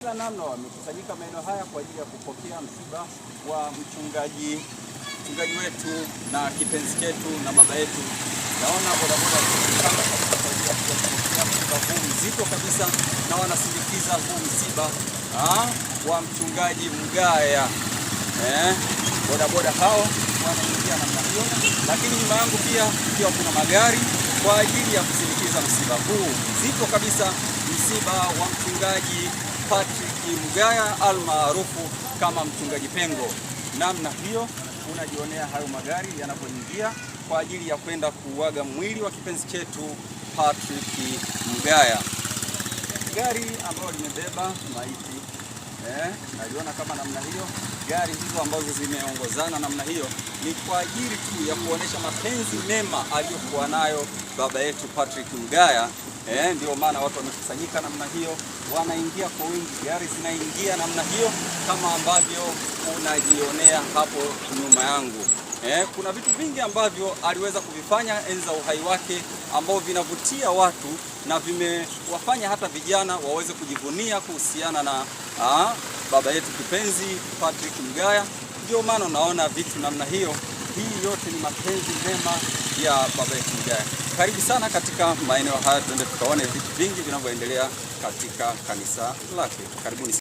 Kila namna wamekusanyika maeneo haya kwa ajili ya kupokea msiba wa mchungaji wetu na kipenzi chetu na baba yetu. Naona bodaboda zimepanga kabisa kwa ajili ya kupokea msiba huu mzito kabisa, na wanasindikiza huu msiba wa mchungaji Mgaya. Bodaboda hao wanaingia namna hiyo, lakini nyuma yangu pia kuna magari kwa ajili ya kusindikiza msiba huu mzito kabisa, msiba wa mchungaji Patrick Mgaya almaarufu kama mchungaji Pengo. Namna hiyo unajionea hayo magari yanapoingia kwa ajili ya kwenda kuuaga mwili wa kipenzi chetu Patrick Mgaya. Gari ambalo limebeba maiti naliona kama namna hiyo. Gari hizo ambazo zimeongozana namna hiyo ni kwa ajili tu ya kuonesha mapenzi mema aliyokuwa nayo baba yetu Patrick Mgaya. Ndio maana watu wamekusanyika namna hiyo, wanaingia kwa wingi, gari zinaingia namna hiyo kama ambavyo unajionea hapo nyuma yangu. Kuna vitu vingi ambavyo aliweza kuvifanya enzi za uhai wake ambao vinavutia watu na vimewafanya hata vijana waweze kujivunia kuhusiana na baba yetu kipenzi Patrick Mgaya. Ndio maana unaona vitu namna hiyo. Hii yote ni mapenzi mema ya baba yetu Mgaya. Karibu sana katika maeneo haya, tuende tukaone vitu vingi vinavyoendelea katika kanisa lake. Karibuni.